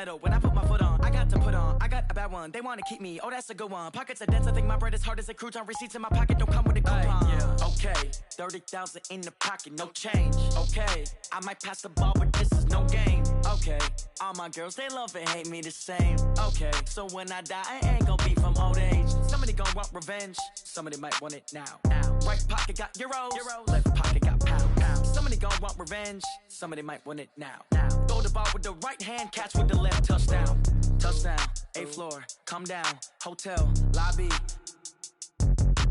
middle. When I put my foot on, I got to put on. I got a bad one. They want to keep me. Oh, that's a good one. Pockets are dense. I think my bread is hard as a crouton. Receipts in my pocket don't come with a coupon. Yeah. Okay, 30,000 in the pocket, no change. Okay, I might pass the ball, but this is no game. Okay, all my girls, they love and hate me the same. Okay, so when I die, I ain't gonna be from old age. Somebody gonna want revenge. Somebody might want it now. Right pocket got euros. Left pocket got pounds. Somebody gonna want revenge. Somebody might want it now. Throw the ball with the right hand, catch with the left. Touchdown. Touchdown. 8th floor. Come down. Hotel. Lobby.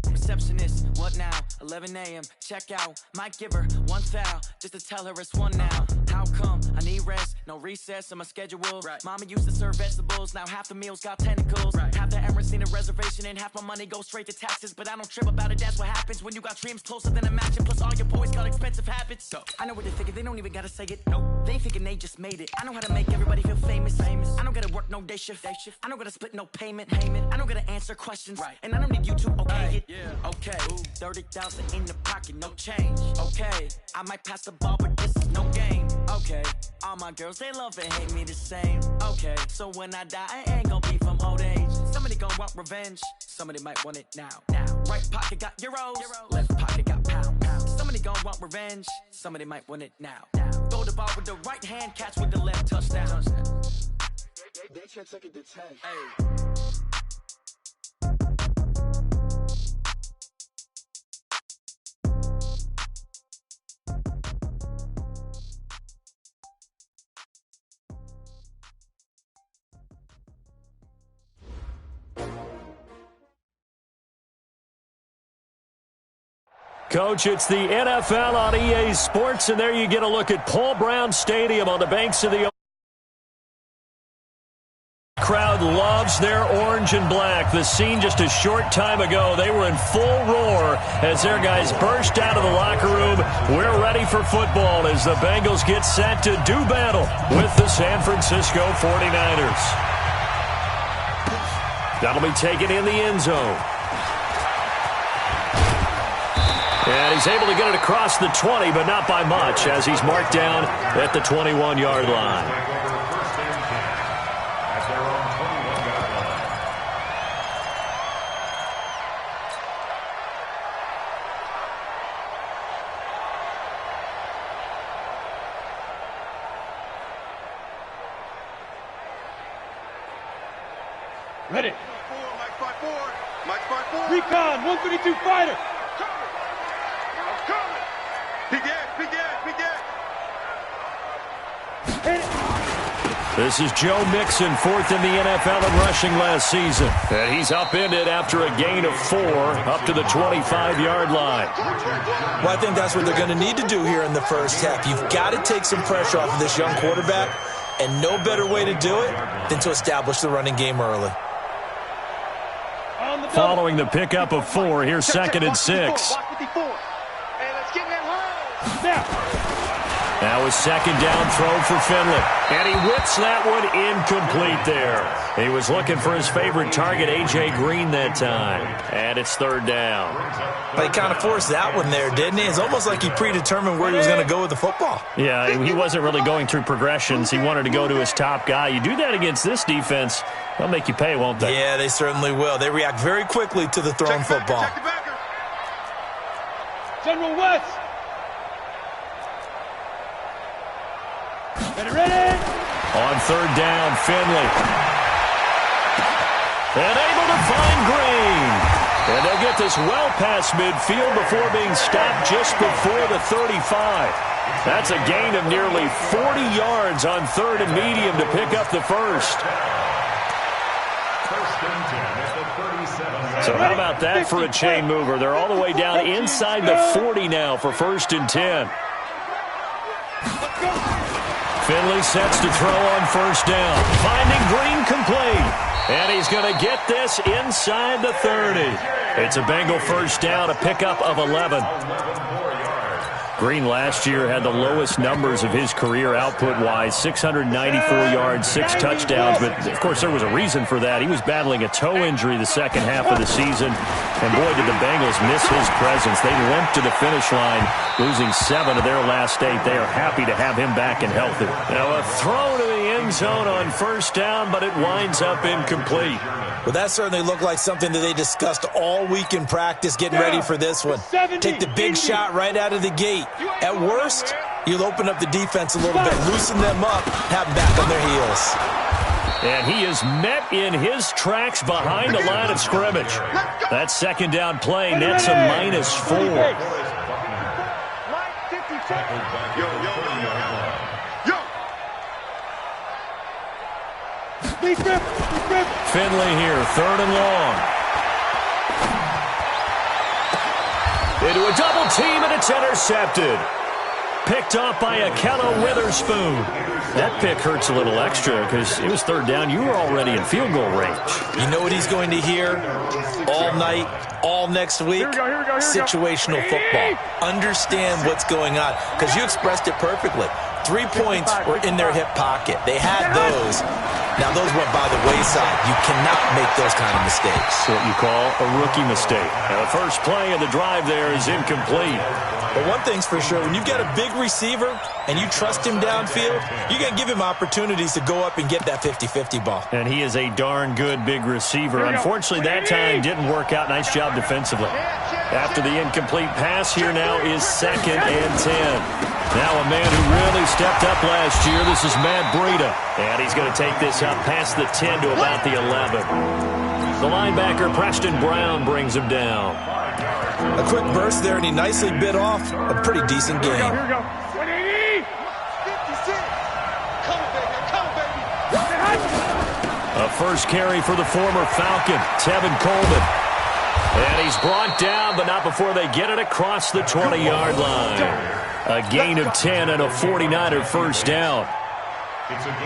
Receptionist, what now? 11 a.m. Check out. Might give her one foul just to tell her it's one now. How come? I need rest, no recess in my schedule. Right. Mama used to serve vegetables, now half the meals got tentacles. Right. Half the Emirates need a reservation and half my money goes straight to taxes. But I don't trip about it, that's what happens when you got dreams closer than a match. And plus all your boys got expensive habits. Go. I know what they're thinking, they don't even gotta say it. Nope. They ain't thinking they just made it. I know how to make everybody feel famous. I don't gotta work no day shift. I don't gotta split no payment. I don't gotta answer questions. Right. And I don't need you to okay it. Yeah. Okay. 30,000 in the pocket, no change. Okay, I might pass the ball, but this is no game. Okay, all my girls, they love and hate me the same. Okay, so when I die, I ain't gonna be from old age. Somebody gonna want revenge. Somebody might want it now. Right pocket got euros. Left pocket got pounds. Somebody gonna want revenge. Somebody might want it now. Throw the ball with the right hand, catch with the left. Touchdown. They should take it to 10. Hey. Coach, it's the NFL on EA Sports, and there you get a look at Paul Brown Stadium on the banks of the crowd loves their orange and black. The scene just a short time ago, they were in full roar as their guys burst out of the locker room. We're ready for football as the Bengals get set to do battle with the San Francisco 49ers. That'll be taken in the end zone. And he's able to get it across the 20, but not by much, as he's marked down at the 21-yard line. Ready. Mike's by four. Mike's by four. Recon, 132 fighter. This is Joe Mixon, 4th in the NFL in rushing last season. And he's upended after a gain of 4 up to the 25-yard line. Well, I think that's what they're going to need to do here in the first half. You've got to take some pressure off of this young quarterback, and no better way to do it than to establish the running game early. Following the pickup of 4, here's 2nd and 6. Now a 2nd down throw for Finley. And he whips that one incomplete there. He was looking for his favorite target, A.J. Green, that time. And it's 3rd down. But he kind of forced that one there, didn't he? It's almost like he predetermined where he was going to go with the football. Yeah, he wasn't really going through progressions. He wanted to go to his top guy. You do that against this defense, they'll make you pay, won't they? Yeah, they certainly will. They react very quickly to the thrown football. General West. Ready? On 3rd down, Finley. And able to find Green. And they'll get this well past midfield before being stopped just before the 35. That's a gain of nearly 40 yards on 3rd and medium to pick up the first. So how about that for a chain mover? They're all the way down inside the 40 now for 1st and 10. Finley sets to throw on 1st down. Finding Green complete. And he's going to get this inside the 30. It's a Bengal 1st down, a pickup of 11. Green last year had the lowest numbers of his career output-wise, 694 yards, 6 touchdowns. But, of course, there was a reason for that. He was battling a toe injury the second half of the season. And, boy, did the Bengals miss his presence. They limped to the finish line, losing 7 of their last 8. They are happy to have him back and healthy. Now, a throw to the end zone on first down, but it winds up incomplete. Well, that certainly looked like something that they discussed all week in practice, getting ready for this one. Take the big shot right out of the gate. At worst, you'll open up the defense a little bit, loosen them up, have them back on their heels. And he is met in his tracks behind the line of scrimmage. That second down play nets a -4. Finley here, 3rd and long. Into a double team, and it's intercepted. Picked off by Akello Witherspoon. That pick hurts a little extra because it was 3rd down. You were already in field goal range. You know what he's going to hear all night, all next week? Situational football. Understand what's going on because you expressed it perfectly. 3 points were in their hip pocket. They had those. Now, those went by the wayside. You cannot make those kind of mistakes. What you call a rookie mistake. Now, the first play of the drive there is incomplete. But one thing's for sure, when you've got a big receiver and you trust him downfield, you're going to give him opportunities to go up and get that 50-50 ball. And he is a darn good big receiver. Unfortunately, that time didn't work out. Nice job defensively. After the incomplete pass, here now is 2nd and 10. Now a man who really stepped up last year. This is Matt Breida. And he's going to take this up past the 10 to about the 11. The linebacker, Preston Brown, brings him down. A quick burst there, and he nicely bit off a pretty decent game. Here we go. 180. A first carry for the former Falcon, Tevin Coleman. And he's brought down, but not before they get it across the 20-yard line. A gain of 10 and a 49er first down.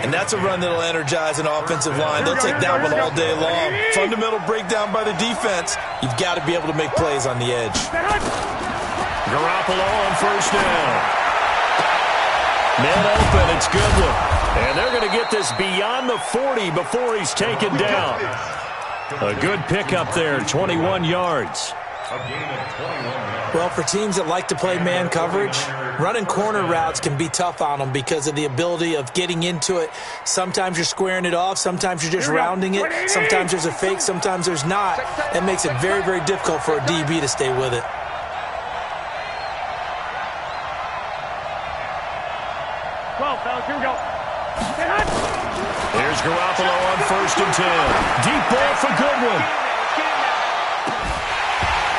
And that's a run that'll energize an offensive line. They'll take that one all day long. Fundamental breakdown by the defense. You've got to be able to make plays on the edge. Garoppolo on first down. Man open, it's Goodwin. And they're going to get this beyond the 40 before he's taken down. A good pickup there, 21 yards. Well, for teams that like to play man coverage, running corner routes can be tough on them because of the ability of getting into it. Sometimes you're squaring it off. Sometimes you're just rounding it. Sometimes there's a fake. Sometimes there's not. That makes it very, very difficult for a DB to stay with it. Here we go. Here's Garoppolo on 1st and 10. Deep ball for Goodwin.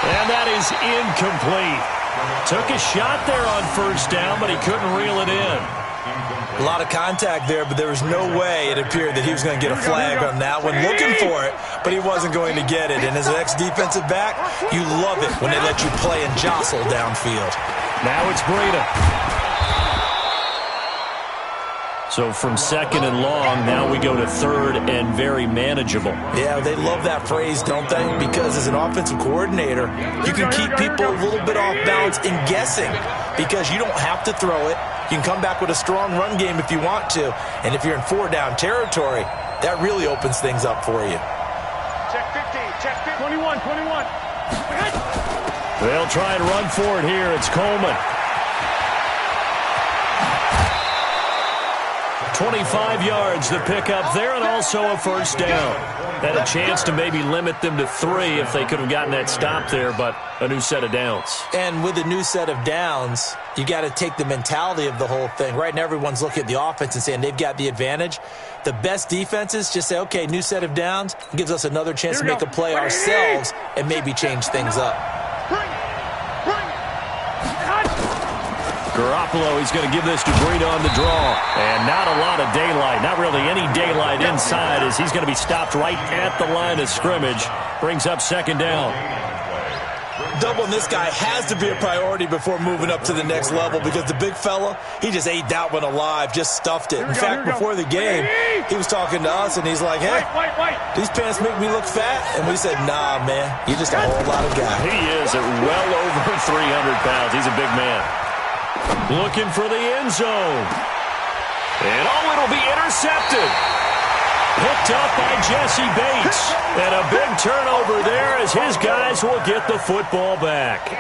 And that is incomplete. Took a shot there on first down, but he couldn't reel it in. A lot of contact there, but there was no way it appeared that he was going to get a flag on that one. Looking for it, but he wasn't going to get it. And as an ex-defensive back, you love it when they let you play and jostle downfield. Now it's Breida. So from 2nd and long, now we go to 3rd and very manageable. Yeah, they love that phrase, don't they? Because as an offensive coordinator, you can keep people a little bit off balance in guessing because you don't have to throw it. You can come back with a strong run game if you want to. And if you're in 4-down territory, that really opens things up for you. Check 15, check 15. 21. They'll try and run for it here. It's Coleman. 25 yards the pickup there, and also a first down. Had a chance to maybe limit them to 3 if they could have gotten that stop there, but a new set of downs. And with a new set of downs, you got to take the mentality of the whole thing. Right now, everyone's looking at the offense and saying they've got the advantage. The best defenses just say, okay, new set of downs. It gives us another chance to make a play ourselves and maybe change things up. Garoppolo, he's going to give this to Breida on the draw. And not a lot of daylight, not really any daylight inside as he's going to be stopped right at the line of scrimmage. Brings up 2nd down. Doubling this guy has to be a priority before moving up to the next level because the big fella, he just ate that one alive, just stuffed it. In fact, before the game, he was talking to us, and he's like, hey, these pants make me look fat. And we said, nah, man, you're just a whole lot of guy. He is at well over 300 pounds. He's a big man. Looking for the end zone. And it'll be intercepted. Picked picked up by Jesse Bates. And a big turnover there as his guys will get the football back.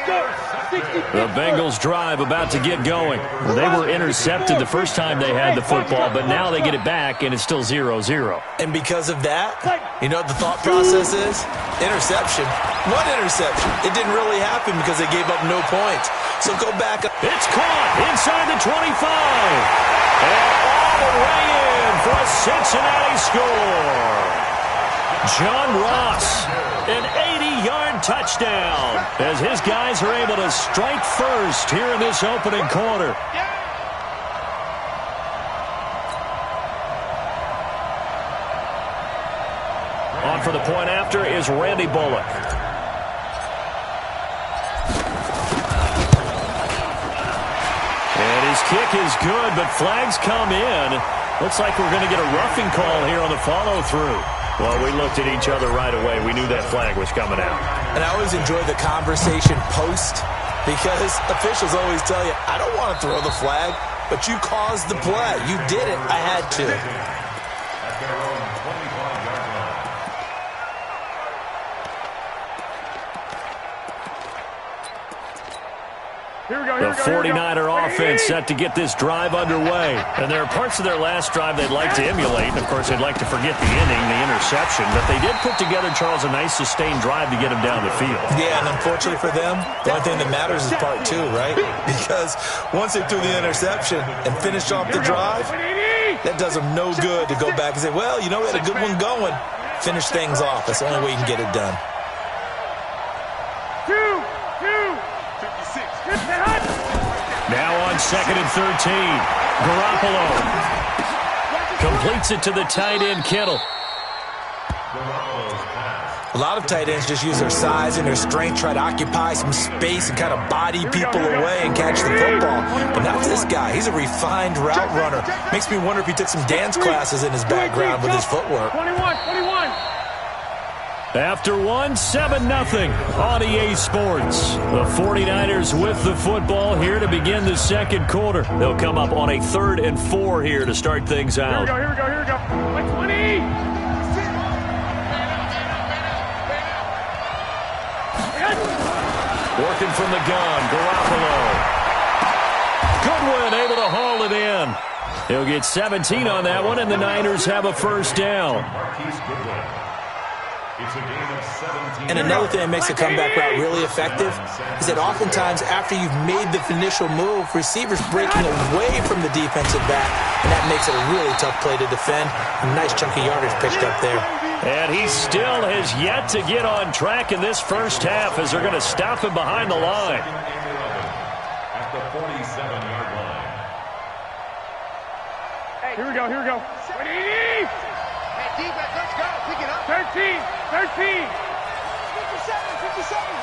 The Bengals drive about to get going. They were intercepted the first time they had the football, but now they get it back, and it's still 0-0. And because of that, you know what the thought process is? Interception. One interception. It didn't really happen because they gave up no points. So go back. It's caught inside the 25. And all the way in for a Cincinnati score. John Ross, an 80-yard touchdown as his guys are able to strike first here in this opening quarter. On for the point after is Randy Bullock. And his kick is good, but flags come in. Looks like we're going to get a roughing call here on the follow-through. Well, we looked at each other right away. We knew that flag was coming out. And I always enjoy the conversation post because officials always tell you, I don't want to throw the flag, but you caused the play. You did it. I had to. The 49er offense set to get this drive underway. And there are parts of their last drive they'd like to emulate. And, of course, they'd like to forget the inning, the interception. But they did put together, Charles, a nice sustained drive to get them down the field. Yeah, and unfortunately for them, the only thing that matters is part two, right? Because once they threw the interception and finished off the drive, that does them no good to go back and say, well, you know, we had a good one going. Finish things off. That's the only way you can get it done. Now on 2nd and 13, Garoppolo completes it to the tight end, Kittle. A lot of tight ends just use their size and their strength, try to occupy some space and kind of body people away and catch the football. But not this guy. He's a refined route runner. Makes me wonder if he took some dance classes in his background with his footwork. 21. After one, 7-0 on EA Sports. The 49ers with the football here to begin the second quarter. They'll come up on a 3rd and 4 here to start things out. Here we go. 20. Working from the gun, Garoppolo. Goodwin able to haul it in. He'll get 17 on that one, and the Niners have a first down. And another thing that makes a comeback route really effective is that oftentimes after you've made the initial move, receivers breaking away from the defensive back, and that makes it a really tough play to defend. A nice chunk of yardage picked up there. And he still has yet to get on track in this first half as they're going to stop him behind the line. At the 47-yard line. Hey, here we go. 20. Hey, defense, let's go. Pick it up. 13. 57,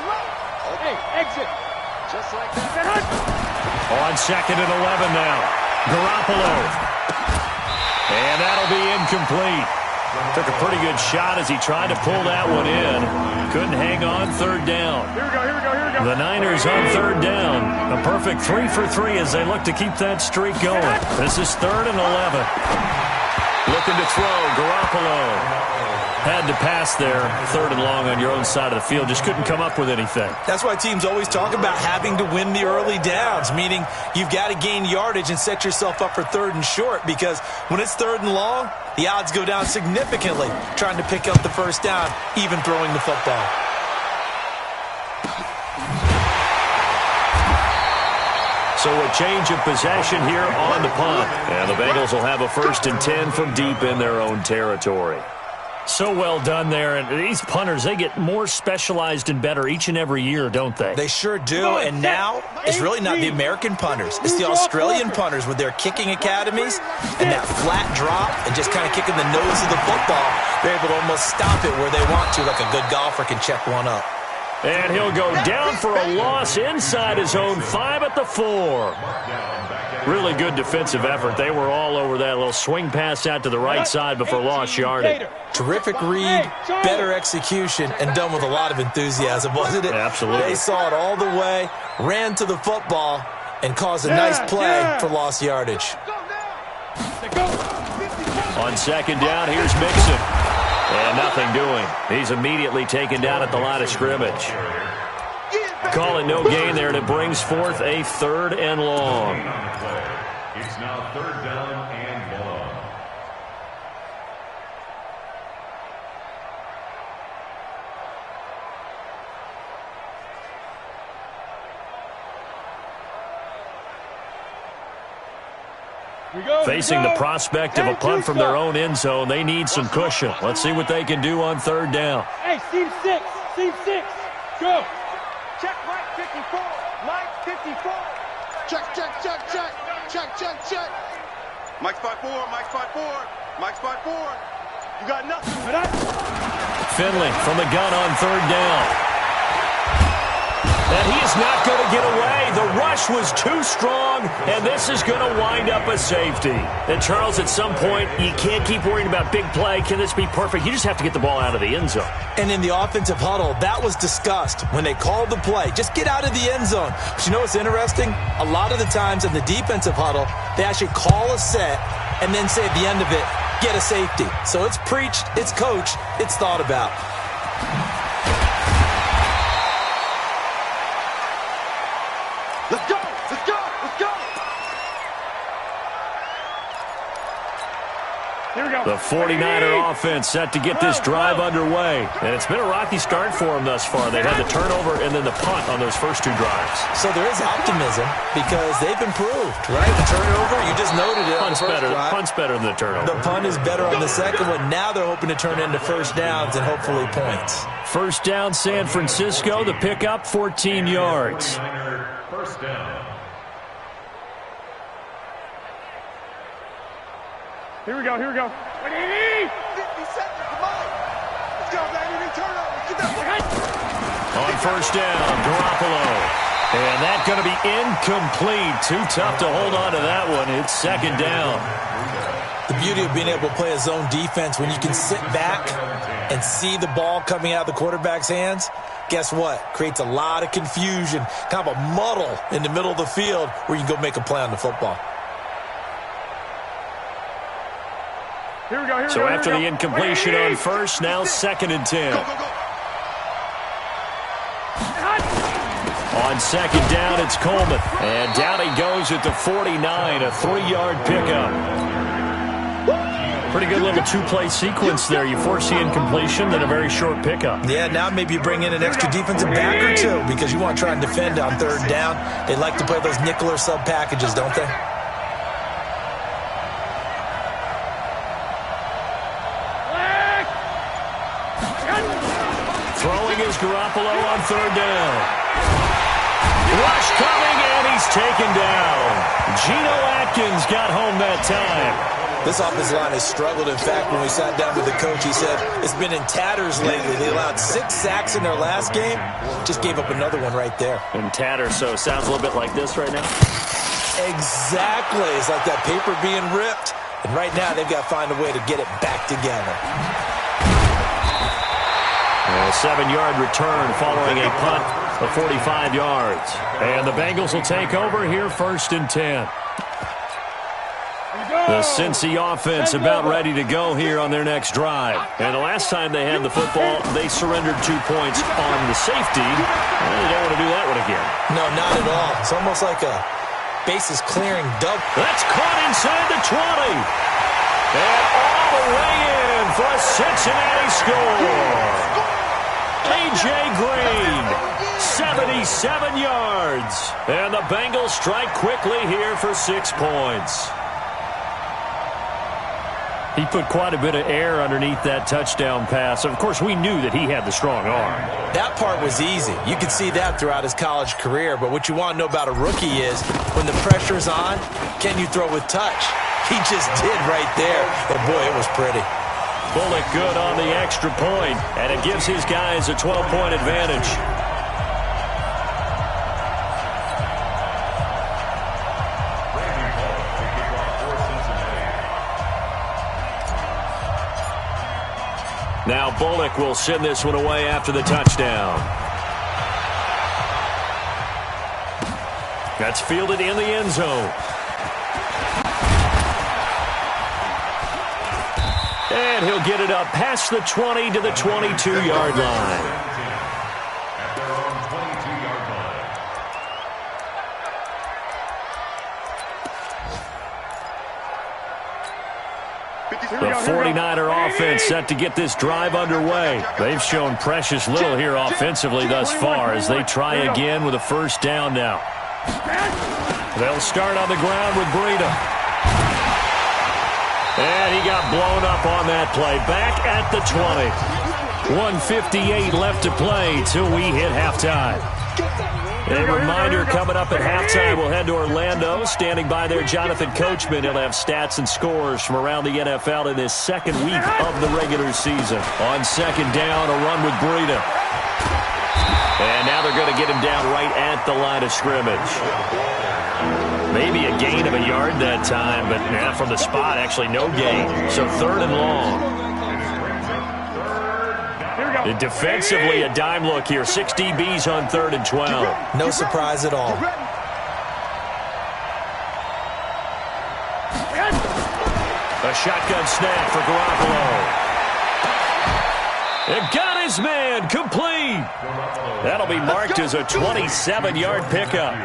right. Hey, exit. Just like that. On 2nd and 11 now. Garoppolo. And that'll be incomplete. Took a pretty good shot as he tried to pull that one in. Couldn't hang on 3rd down. Here we go. The Niners on 3rd down. A perfect 3 for 3 as they look to keep that streak going. This is 3rd and 11. Looking to throw. Garoppolo. Had to pass there, 3rd and long on your own side of the field. Just couldn't come up with anything. That's why teams always talk about having to win the early downs, meaning you've got to gain yardage and set yourself up for 3rd and short, because when it's 3rd and long, the odds go down significantly trying to pick up the first down, even throwing the football. So a change of possession here on the punt. And the Bengals will have a 1st and 10 from deep in their own territory. So well done there. And these punters, they get more specialized and better each and every year, don't they? They sure do. And now it's really not the American punters. It's the Australian punters with their kicking academies and that flat drop and just kind of kicking the nose of the football. They're able to almost stop it where they want to, like a good golfer can check one up. And he'll go down for a loss inside his own 5 at the 4. Really good defensive effort. They were all over that little swing pass out to the right side before lost yardage. Terrific read, better execution, and done with a lot of enthusiasm, wasn't it? Absolutely. They saw it all the way, ran to the football, and caused a nice play for lost yardage. On second down, here's Mixon. And nothing doing. He's immediately taken down at the line of scrimmage. Call it no gain there, and it brings forth a 3rd and long. It's now 3rd down and long. Facing the prospect of a punt from their own end zone, they need some cushion. Let's see what they can do on 3rd down. Hey, Team 6, go. Check Mike 54, Mike 54. Check. Mike's 5-4, Mike's 5-4, Mike's 5-4. You got nothing. Finley from the gun on 3rd down. And he is not going to get away. The rush was too strong, and this is going to wind up a safety. And, Charles, at some point, you can't keep worrying about big play. Can this be perfect? You just have to get the ball out of the end zone. And in the offensive huddle, that was discussed when they called the play. Just get out of the end zone. But you know what's interesting? A lot of the times in the defensive huddle, they actually call a set and then say at the end of it, get a safety. So it's preached, it's coached, it's thought about. Let's go. Here we go. The 49er offense set to get this drive underway. And it's been a rocky start for them thus far. They had the turnover and then the punt on those first 2 drives. So there is optimism because they've improved, right? The turnover, you just noted it. Punt's better than the turnover. The punt is better on the second one. Now they're hoping to turn into first downs and hopefully points. First down, San Francisco. The pickup, 14 yards. First down. Here we go. 50 seconds, come on. Let's go, baby. Turnover. Get that one. On first down, Garoppolo. And that's going to be incomplete. Too tough to hold on to that one. It's 2nd down. The beauty of being able to play a zone defense when you can sit back and see the ball coming out of the quarterback's hands, guess what? Creates a lot of confusion, kind of a muddle in the middle of the field where you can go make a play on the football. So after the incompletion on first, now 2nd and 10. On 2nd down, it's Coleman. And down he goes at the 49, a 3-yard pickup. Pretty good little 2-play sequence there. You force the incompletion, then a very short pickup. Yeah, now maybe you bring in an extra defensive back or 2 because you want to try and defend on 3rd down. They like to play those nickel or sub packages, don't they? Throwing is Garoppolo on 3rd down. Rush coming, and he's taken down. Geno Atkins got home that time. This offensive line has struggled. In fact, when we sat down with the coach, he said it's been in tatters lately. They allowed 6 sacks in their last game. Just gave up another one right there. In tatters, so it sounds a little bit like this right now. Exactly. It's like that paper being ripped. And right now, they've got to find a way to get it back together. A 7-yard return following a punt of 45 yards. And the Bengals will take over here 1st and 10. The Cincy offense about ready to go here on their next drive. And the last time they had the football, they surrendered 2 points on the safety. Well, they don't want to do that one again. No, not at all. It's almost like a bases clearing double. That's caught inside the 20. And all the way in for a Cincinnati score. A.J. Green, 77 yards. And the Bengals strike quickly here for 6 points. He put quite a bit of air underneath that touchdown pass. Of course, we knew that he had the strong arm. That part was easy. You could see that throughout his college career. But what you want to know about a rookie is when the pressure's on, can you throw with touch? He just did right there. And, boy, it was pretty. Bullock good on the extra point, and it gives his guys a 12-point advantage. Now Bullock will send this one away after the touchdown. That's fielded in the end zone. And he'll get it up past the 20 to the 22-yard line. At their own 22-yard line. The 49er offense set to get this drive underway. They've shown precious little here offensively thus far as they try again with a first down now. They'll start on the ground with Breida. And he got blown up on that play. Back at the 20. 1:58 left to play till we hit halftime. A reminder coming up at halftime, we'll head to Orlando. Standing by there, Jonathan Coachman. He'll have stats and scores from around the NFL in this second week of the regular season. On second down, a run with Breida. And now they're going to get him down right at the line of scrimmage. Maybe a gain of a yard that time, but from the spot, actually no gain. So third and long. Defensively, a dime look here. 6 DBs on 3rd and 12. No surprise at all. A shotgun snap for Garoppolo. It got his man complete. That'll be marked as a 27-yard pickup.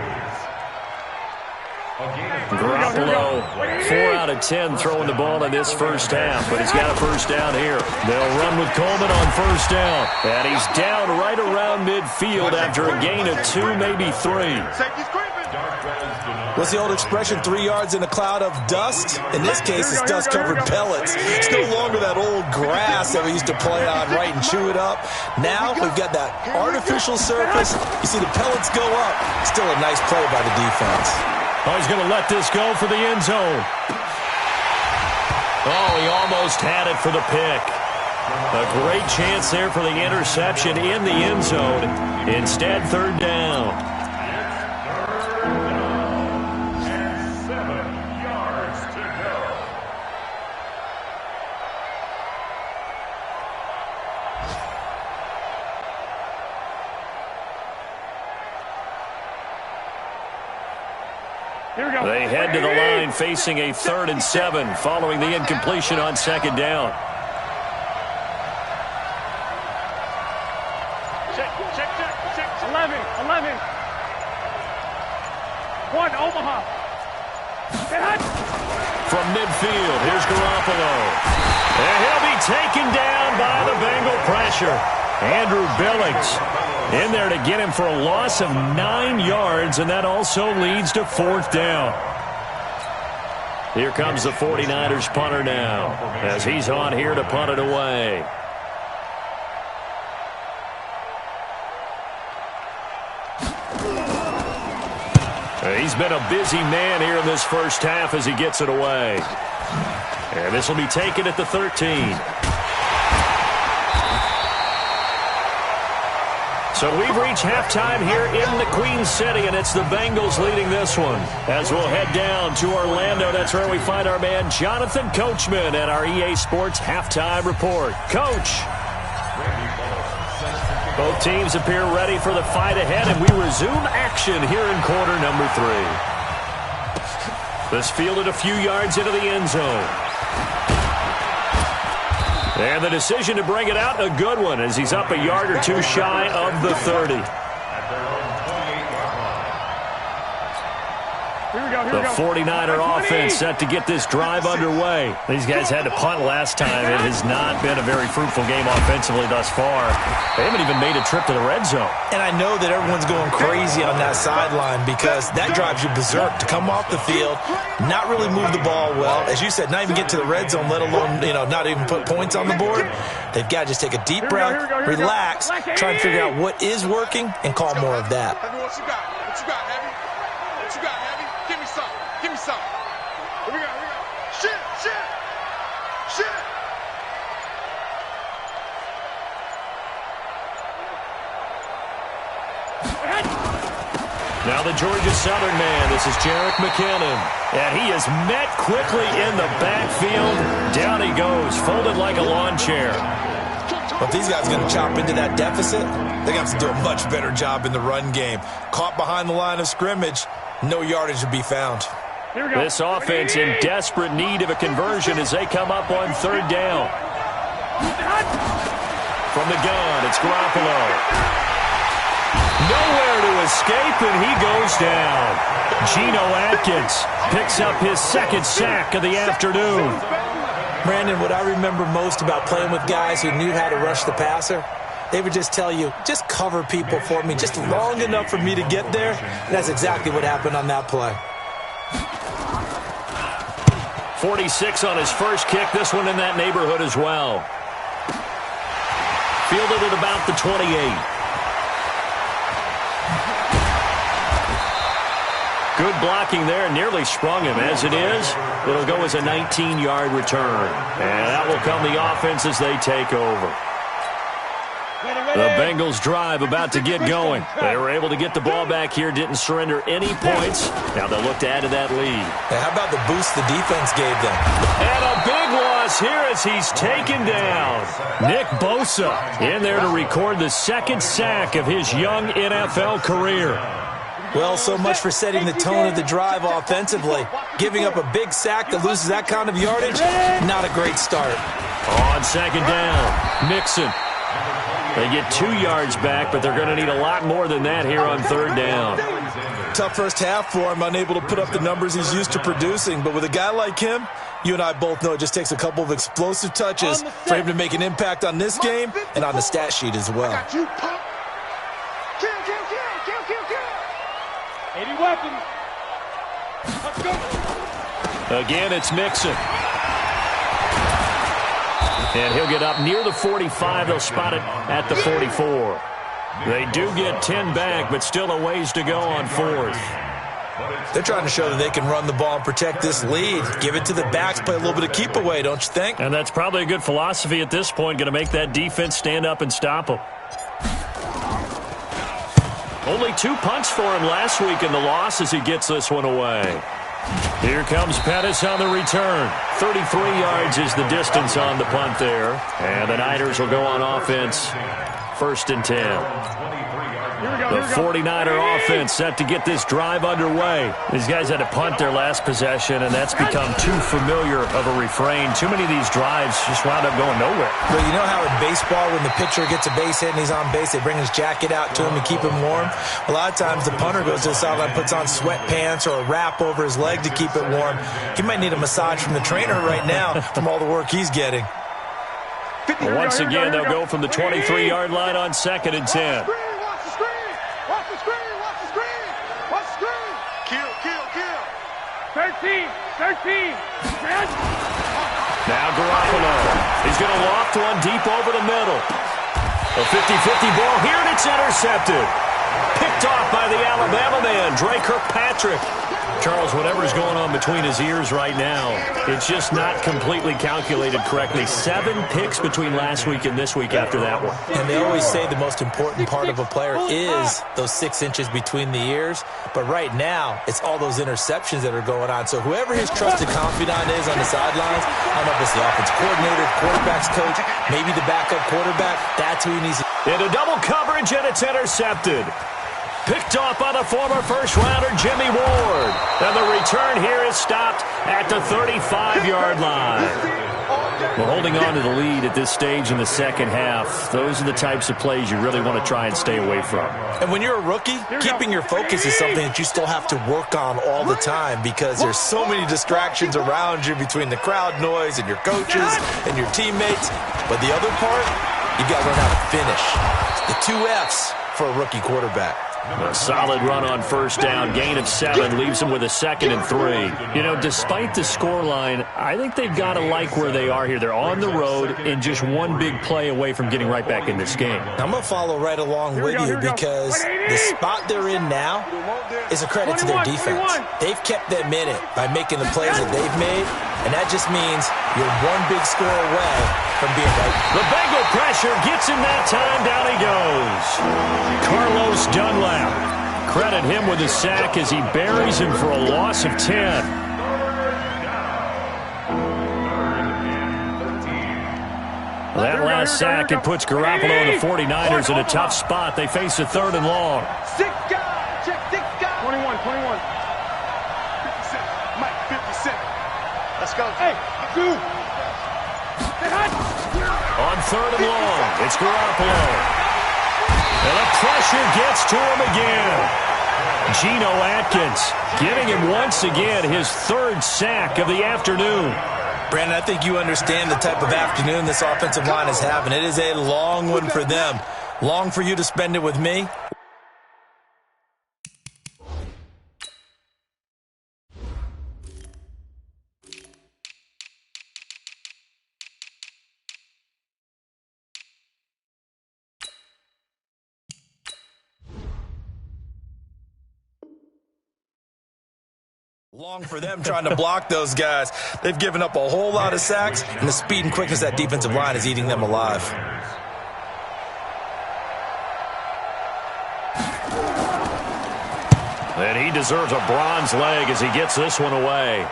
Garoppolo, 4 out of 10 throwing the ball in this first half, but he's got a first down here. They'll run with Coleman on first down, and he's down right around midfield after a gain of 2, maybe 3. What's the old expression, 3 yards in a cloud of dust? In this case, it's dust-covered pellets. It's no longer that old grass that we used to play on, right, and chew it up. Now we've got that artificial surface. You see the pellets go up. Still a nice play by the defense. Oh, he's going to let this go for the end zone. Oh, he almost had it for the pick. A great chance there for the interception in the end zone. Instead, third down. And 7 yards to go. They head to the line facing a 3rd and 7 following the incompletion on second down. Check. 11. 1, Omaha. From midfield, here's Garoppolo. And he'll be taken down by the Bengal pressure. Andrew Billings in there to get him for a loss of 9 yards, and that also leads to 4th down. Here comes the 49ers punter now, as he's on here to punt it away. He's been a busy man here in this first half as he gets it away. And this will be taken at the 13. So we've reached halftime here in the Queen City, and it's the Bengals leading this one. As we'll head down to Orlando, that's where we find our man Jonathan Coachman at our EA Sports Halftime Report. Coach. Both teams appear ready for the fight ahead, and we resume action here in quarter number 3. This fielded a few yards into the end zone. And the decision to bring it out, a good one, as he's up a yard or 2 shy of the 30. The 49er offense set to get this drive underway. These guys had to punt last time. It has not been a very fruitful game offensively thus far. They haven't even made a trip to the red zone. And I know that everyone's going crazy on that sideline because that drives you berserk to come off the field, not really move the ball well. As you said, not even get to the red zone, let alone, not even put points on the board. They've got to just take a deep breath, relax, try and figure out what is working, and call more of that. What you got, Heavy? What you got, Heavy? Give me some. Here we go. Shit. Now the Georgia Southern man, this is Jerick McKinnon. And he is met quickly in the backfield. Down he goes, folded like a lawn chair. But if these guys are going to chop into that deficit, they're going to have to do a much better job in the run game. Caught behind the line of scrimmage, no yardage to be found. This offense in desperate need of a conversion as they come up on 3rd down. From the gun, it's Garoppolo. Nowhere to escape, and he goes down. Geno Atkins picks up his second sack of the afternoon. Brandon, what I remember most about playing with guys who knew how to rush the passer, they would just tell you, just cover people for me, just long enough for me to get there. And that's exactly what happened on that play. 46 on his first kick, this one in that neighborhood as well. Fielded at about the 28. Good blocking there, nearly sprung him. As it is, it'll go as a 19-yard return. And that will come the offense as they take over. The Bengals drive about to get going. They were able to get the ball back here, didn't surrender any points. Now they'll look to add to that lead. Hey, how about the boost the defense gave them? And a big loss here as he's taken down. Nick Bosa in there to record the second sack of his young NFL career. Well, so much for setting the tone of the drive offensively. Giving up a big sack that loses that kind of yardage, not a great start. On second down, Mixon. They get 2 yards back, but they're going to need a lot more than that here on third down. Tough first half for him, unable to put up the numbers he's used to producing. But with a guy like him, you and I both know it just takes a couple of explosive touches for him to make an impact on this game and on the stat sheet as well. 80 weapons. Let's go. Again, it's Mixon. And he'll get up near the 45. They'll spot it at the 44. They do get 10 back, but still a ways to go on fourth. They're trying to show that they can run the ball and protect this lead. Give it to the backs, play a little bit of keep away, don't you think? And that's probably a good philosophy at this point, going to make that defense stand up and stop them. Only 2 punts for him last week in the loss as he gets this one away. Here comes Pettis on the return. 33 yards is the distance on the punt there. And the Niners will go on offense. 1st and 10. The 49er offense set to get this drive underway. These guys had to punt their last possession, and that's become too familiar of a refrain. Too many of these drives just wound up going nowhere. But you know how in baseball, when the pitcher gets a base hit and he's on base, they bring his jacket out to him to keep him warm? A lot of times the punter goes to the sideline, puts on sweatpants or a wrap over his leg to keep it warm. He might need a massage from the trainer right now from all the work he's getting. Well, once again, they'll go from the 23-yard line on 2nd and 10. Watch the screen. Watch the screen. Watch the screen. Kill. 13. Now Garoppolo. He's going to loft one deep over the middle. A 50-50 ball here, and it's intercepted. Picked off by the Alabama man, Dre Kirkpatrick. Charles, whatever's going on between his ears right now, it's just not completely calculated correctly. 7 picks between last week and this week after that one. And they always say the most important part of a player is those 6 inches between the ears. But right now, it's all those interceptions that are going on. So whoever his trusted confidant is on the sidelines, I don't know if it's the offensive coordinator, quarterback's coach, maybe the backup quarterback, that's who he needs to. Into double coverage, and it's intercepted. Picked off by the former first-rounder Jimmy Ward. And the return here is stopped at the 35-yard line. Well, holding on to the lead at this stage in the second half, those are the types of plays you really want to try and stay away from. And when you're a rookie, keeping your focus is something that you still have to work on all the time because there's so many distractions around you between the crowd noise and your coaches and your teammates. But the other part, you got to learn how to finish. The 2 F's for a rookie quarterback. A solid run on first down. Gain of 7 leaves them with a 2nd and 3. You know, despite the scoreline, I think they've got to like where they are here. They're on the road and just one big play away from getting right back in this game. I'm going to follow right along with you because the spot they're in now is a credit to their defense. They've kept them in it by making the plays that they've made, and that just means you're one big score away from being right. The Bengal pressure gets him that time. Down he goes. Carlos Dunlap. Credit him with a sack as he buries him for a loss of 10. That last sack, it puts Garoppolo and the 49ers in a tough spot. They face a 3rd and long. 6 guys. Check 6 guys. 21. 57. Mike, 57. Let's go. Hey, 2. On third and long. It's Garoppolo. And the pressure gets to him again. Geno Atkins giving him once again his third sack of the afternoon. Brandon, I think you understand the type of afternoon this offensive line is having. It is a long one for them. Long for you to spend it with me. Long for them trying to block those guys. They've given up a whole lot of sacks, and the speed and quickness of that defensive line is eating them alive. And he deserves a bronze leg as he gets this one away.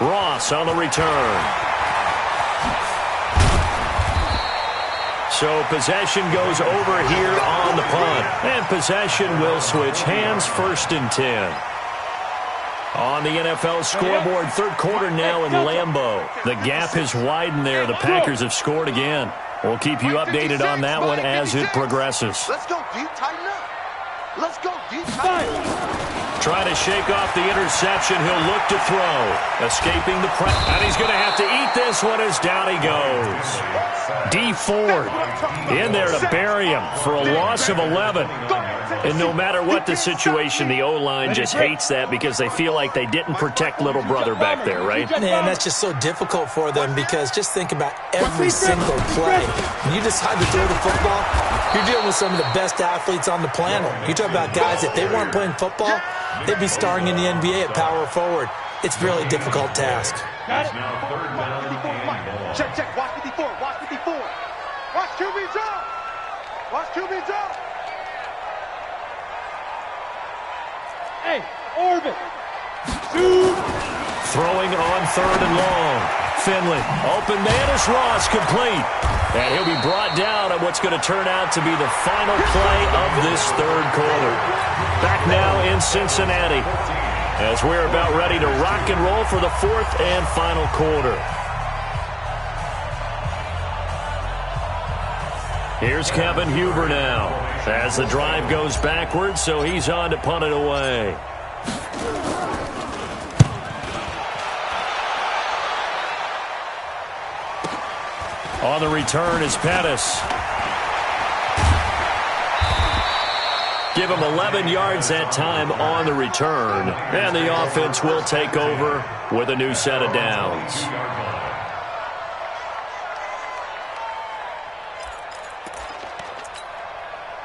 Ross on the return. So possession goes over here on the punt. And possession will switch hands, 1st and 10. On the NFL scoreboard, third quarter now in Lambeau. The gap has widened there. The Packers have scored again. We'll keep you updated on that one as it progresses. Let's go deep, tighten up. Let's go deep, tighten up. Trying to shake off the interception. He'll look to throw. Escaping the press. And he's going to have to eat this one as down he goes. D Ford in there to bury him for a loss of 11. And no matter what the situation, the O-line just hates that because they feel like they didn't protect little brother back there, right? Man, that's just so difficult for them because just think about every single play. When you decide to throw the football, you're dealing with some of the best athletes on the planet. You talk about guys, if they weren't playing football, they'd be starring in the NBA at power forward. It's a really difficult task. Got it. Check, check. Watch 54. Watch 54. Watch QB drop. Watch QB drop. Hey, orbit. Shoot. Throwing on 3rd and long. Finley, open man is Ross, complete. And he'll be brought down at what's going to turn out to be the final play of this third quarter. Back now in Cincinnati as we're about ready to rock and roll for the 4th and final quarter. Here's Kevin Huber now as the drive goes backwards, so he's on to punt it away. On the return is Pettis. Give him 11 yards that time on the return. And the offense will take over with a new set of downs.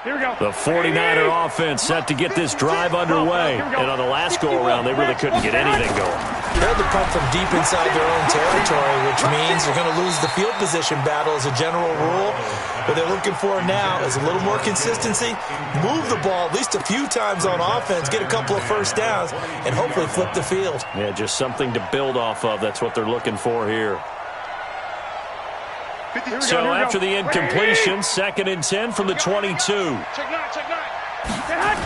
Here we go. The 49er offense set to get this drive underway. And on the last go-around, they really couldn't get anything going. They had to punt from deep inside their own territory, which means they're going to lose the field position battle as a general rule. What they're looking for now is a little more consistency, move the ball at least a few times on offense, get a couple of first downs, and hopefully flip the field. Yeah, just something to build off of. That's what they're looking for here. So after the incompletion, 2nd and 10 from the 22. Check nine.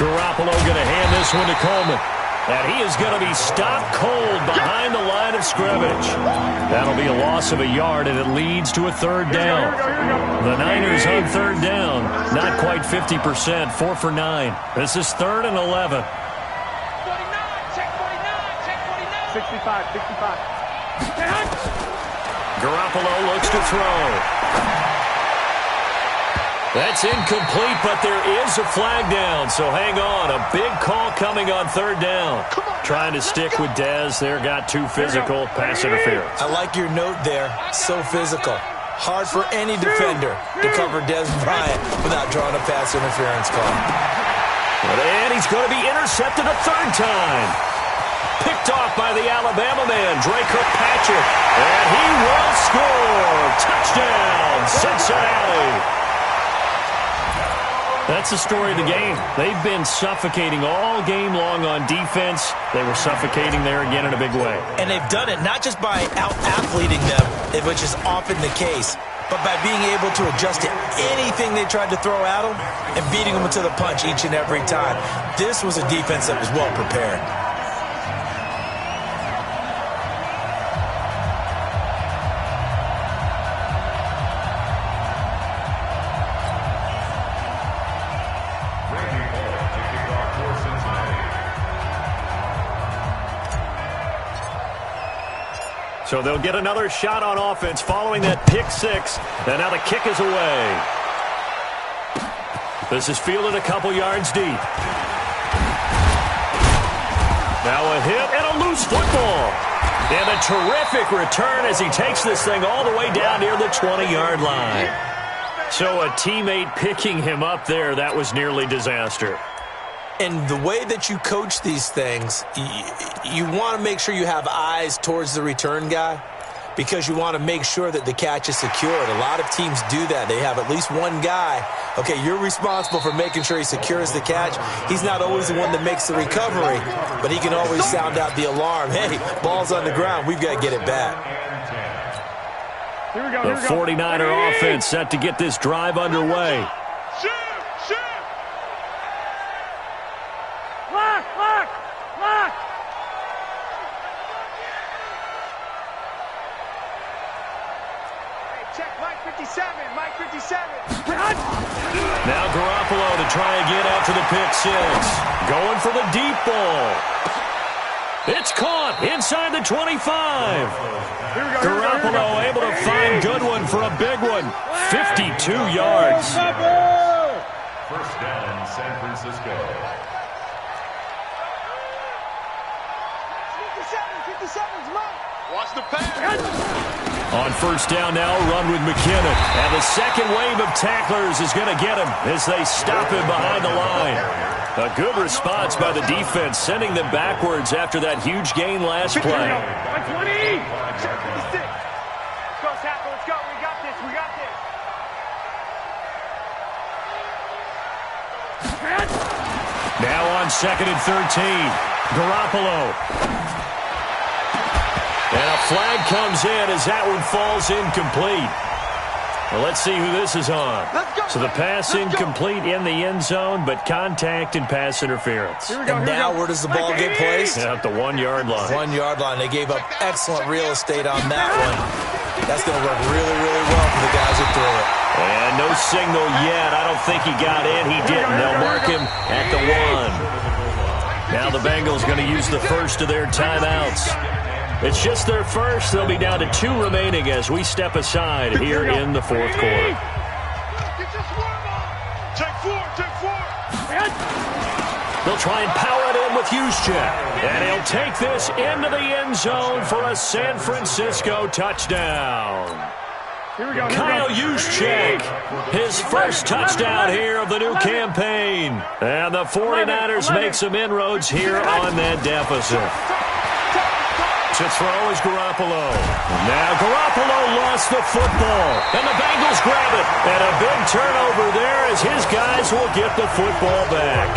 Garoppolo going to hand this one to Coleman. And he is going to be stopped cold behind the line of scrimmage. That'll be a loss of a yard, and it leads to a 3rd down. The Niners on 3rd down. Not quite 50%, 4 for 9. This is 3rd and 11. 49. Check 49. Check 49. 65. Garoppolo looks to throw. That's incomplete, but there is a flag down, so hang on. A big call coming on 3rd down. Trying to stick with Dez there, got too physical, pass interference. I like your note there, so physical. Hard for any defender to cover Dez Bryant without drawing a pass interference call. And he's going to be intercepted a 3rd time. Picked off by the Alabama man, Dre Kirkpatrick. And he will score. Touchdown, Cincinnati. That's the story of the game. They've been suffocating all game long on defense. They were suffocating there again in a big way. And they've done it not just by out-athleting them, which is often the case, but by being able to adjust to anything they tried to throw at them and beating them to the punch each and every time. This was a defense that was well prepared. So they'll get another shot on offense following that pick six. And now the kick is away. This is fielded a couple yards deep. Now a hit and a loose football. And a terrific return as he takes this thing all the way down near the 20-yard line. So a teammate picking him up there, that was nearly disaster. And the way that you coach these things, you want to make sure you have eyes towards the return guy because you want to make sure that the catch is secured. A lot of teams do that. They have at least one guy. Okay, you're responsible for making sure he secures the catch. He's not always the one that makes the recovery, but he can always sound out the alarm. Hey, ball's on the ground. We've got to get it back. The 49er offense set to get this drive underway. Lock! Hey, check Mike 57, Mike 57. Now Garoppolo to try again after the pick six. Going for the deep ball. It's caught inside the 25. Garoppolo able to find Goodwin for a big one. 52 yards. First down, San Francisco. 57's Mike. Watch the pass. On first down now, run with McKinnon. And the second wave of tacklers is going to get him as they stop him behind the line. A good response by the defense, sending them backwards after that huge gain last play. 120. Check 56. Let's go, tackle. Let's go. We got this. Now on second and 13. Garoppolo. And a flag comes in as that one falls incomplete. Well, let's see who this is on. So the pass incomplete in the end zone, but contact and pass interference. And now where does the ball get placed? At the 1 yard line. 1 yard line. They gave up excellent real estate on that one. That's going to work really, really well for the guys who threw it. And no signal yet. I don't think he got in. He didn't. They'll mark him at the 1. Now the Bengals going to use the first of their timeouts. It's just their first. They'll be down to 2 remaining as we step aside here in the fourth quarter. Take four. They'll try and power it in with Juszczyk. And he'll take this into the end zone for a San Francisco touchdown. Kyle Juszczyk, his first touchdown here of the new campaign. And the 49ers make some inroads here on that deficit. To throw is Garoppolo. Now Garoppolo lost the football. And the Bengals grab it. And a big turnover there as his guys will get the football back.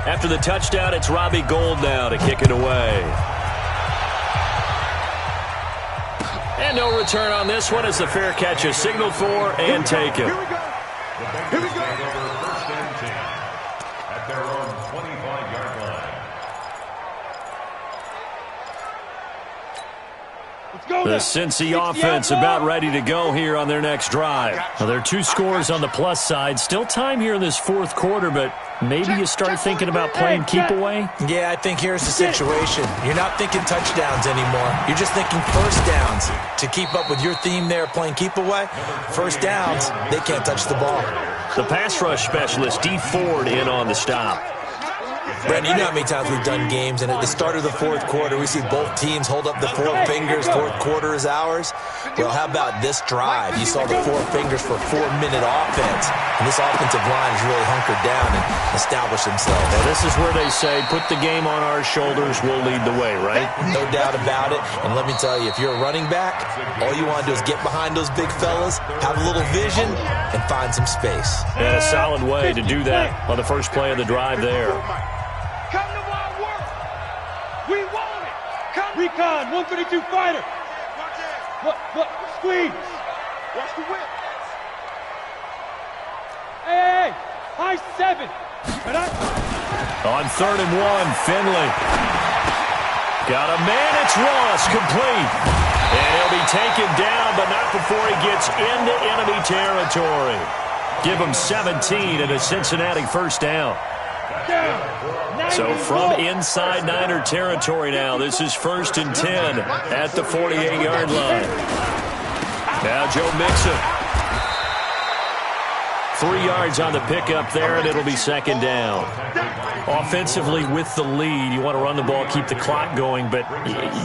After the touchdown, it's Robbie Gould now to kick it away. And no return on this one as the fair catch is signaled for and taken. Here we go. First and 10 at their own 25-yard line. The Cincy offense about ready to go here on their next drive. Now, there are 2 scores on the plus side. Still time here in this fourth quarter, but maybe you start thinking about playing keep away? Yeah, I think here's the situation. You're not thinking touchdowns anymore. You're just thinking first downs. To keep up with your theme there, playing keep away, first downs, they can't touch the ball. The pass rush specialist, D. Ford, in on the stop. Brandon, you know how many times we've done games, and at the start of the fourth quarter, we see both teams hold up the 4 fingers, fourth quarter is ours. Well, how about this drive? You saw the 4 fingers for 4-minute offense, and this offensive line has really hunkered down and established themselves. Now, this is where they say, put the game on our shoulders, we'll lead the way, right? No doubt about it, and let me tell you, if you're a running back, all you want to do is get behind those big fellas, have a little vision, and find some space. And a solid way to do that on the first play of the drive there. Come to my work. We want it. Come. Recon, 132 fighter. Look, squeeze. Watch the whip. Hey, high 7. On 3rd and 1, Finley. Got a man, it's Ross, complete. And he'll be taken down, but not before he gets into enemy territory. give them 17 and a Cincinnati first down. So from inside Niner territory now, this is 1st and 10 at the 48-yard line. Now Joe Mixon. 3 yards on the pickup there, and it'll be 2nd down. Offensively with the lead, you want to run the ball, keep the clock going, but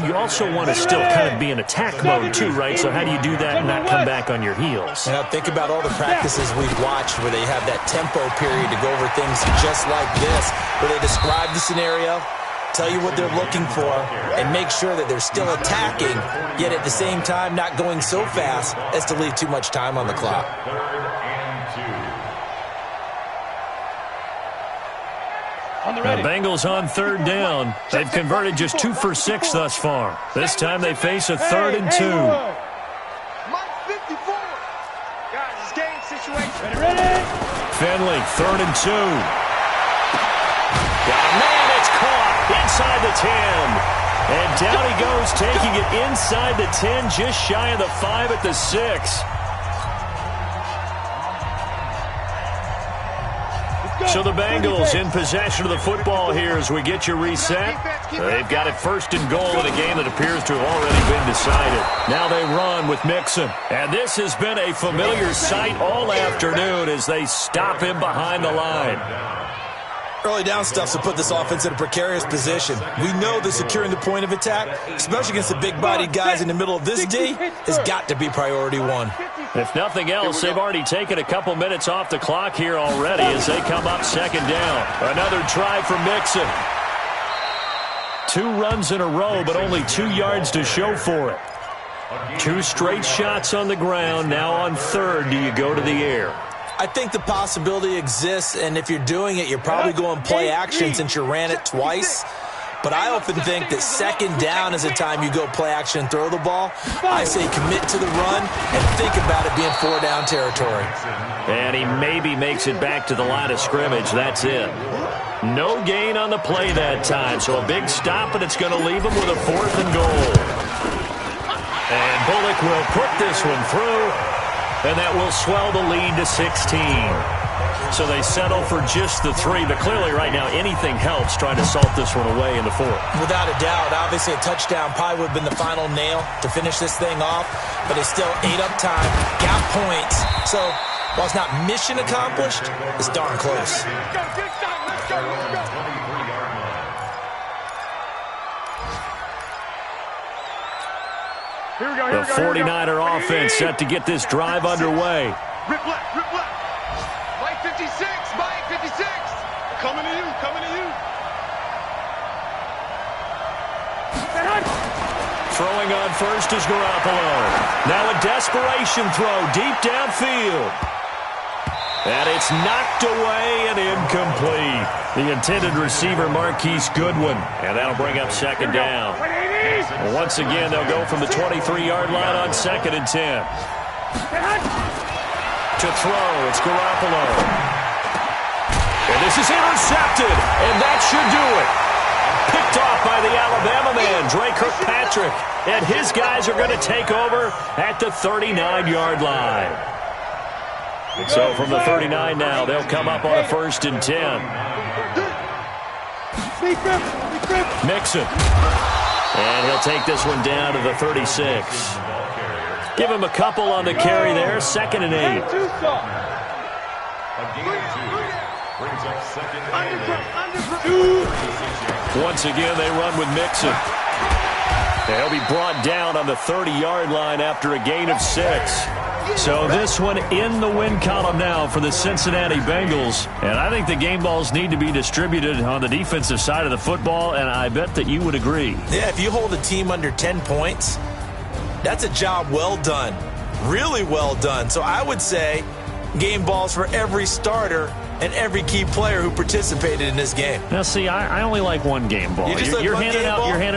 you also want to still kind of be in attack mode too, right? So how do you do that and not come back on your heels? Now think about all the practices we've watched where they have that tempo period to go over things just like this, where they describe the scenario, tell you what they're looking for, and make sure that they're still attacking, yet at the same time not going so fast as to leave too much time on the clock. The Bengals on 3rd down. They've converted just 2 for 6 thus far. This time they face a 3rd and 2. Finley, 3rd and 2. Man, it's caught inside the 10. And down he goes, taking it inside the 10, just shy of the 5 at the 6. So the Bengals in possession of the football here as we get you reset. They've got it 1st and goal in a game that appears to have already been decided. Now they run with Mixon. And this has been a familiar sight all afternoon as they stop him behind the line. Early down stuff to put this offense in a precarious position. We know that securing the point of attack, especially against the big-bodied guys in the middle of this D, has got to be priority 1. If nothing else, they've already taken a couple minutes off the clock here already as they come up 2nd down. Another try for Mixon. 2 runs in a row, but only 2 yards to show for it. 2 straight shots on the ground. Now on 3rd, do you go to the air? I think the possibility exists, and if you're doing it, you're probably going play action since you ran it twice. But I often think that 2nd down is the time you go play action and throw the ball. I say commit to the run and think about it being 4-down territory. And he maybe makes it back to the line of scrimmage. That's it. No gain on the play that time, so a big stop, and it's going to leave him with a 4th and goal. And Bullock will put this one through, and that will swell the lead to 16. So they settle for just the 3, but clearly right now anything helps trying to salt this one away in the 4th. Without a doubt, obviously a touchdown probably would have been the final nail to finish this thing off, but it's still 8 up time, got points. So while it's not mission accomplished, it's darn close. The 49er offense set to get this drive underway. Rip left, rip left. Mike 56, Mike 56. Coming to you, coming to you. Throwing on first is Garoppolo. Now a desperation throw deep downfield. And it's knocked away and incomplete. The intended receiver, Marquise Goodwin. And that'll bring up 2nd down. Once again, they'll go from the 23-yard line on 2nd and 10. To throw, it's Garoppolo. And this is intercepted, and that should do it. Picked off by the Alabama man, Dre Kirkpatrick. And his guys are going to take over at the 39-yard line. So from the 39 now, they'll come up on a 1st and 10. Mixon. And he'll take this one down to the 36. Give him a couple on the carry there. 2nd and 8. Once again, they run with Mixon. He'll be brought down on the 30-yard line after a gain of 6. So this one in the win column now for the Cincinnati Bengals. And I think the game balls need to be distributed on the defensive side of the football, and I bet that you would agree. Yeah, if you hold a team under 10 points, that's a job well done. Really well done. So I would say game balls for every starter and every key player who participated in this game. Now, see, I only like one game ball. You're handing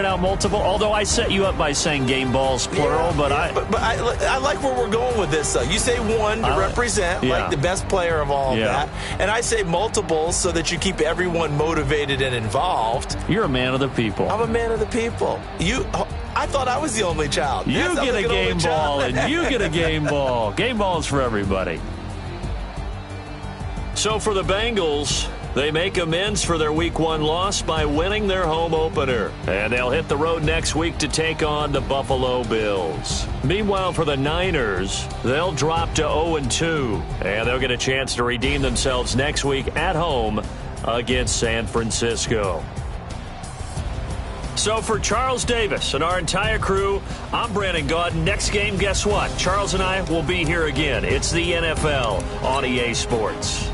out multiple, although I set you up by saying game balls, plural, but I like where we're going with this, though. You say one to represent, like the best player of all of that, and I say multiples so that you keep everyone motivated and involved. You're a man of the people. I'm a man of the people. I thought I was the only child. You get a game ball, and you get a game ball. Game balls for everybody. So for the Bengals, they make amends for their Week 1 loss by winning their home opener. And they'll hit the road next week to take on the Buffalo Bills. Meanwhile, for the Niners, they'll drop to 0-2. And they'll get a chance to redeem themselves next week at home against San Francisco. So for Charles Davis and our entire crew, I'm Brandon Gaudin. Next game, guess what? Charles and I will be here again. It's the NFL on EA Sports.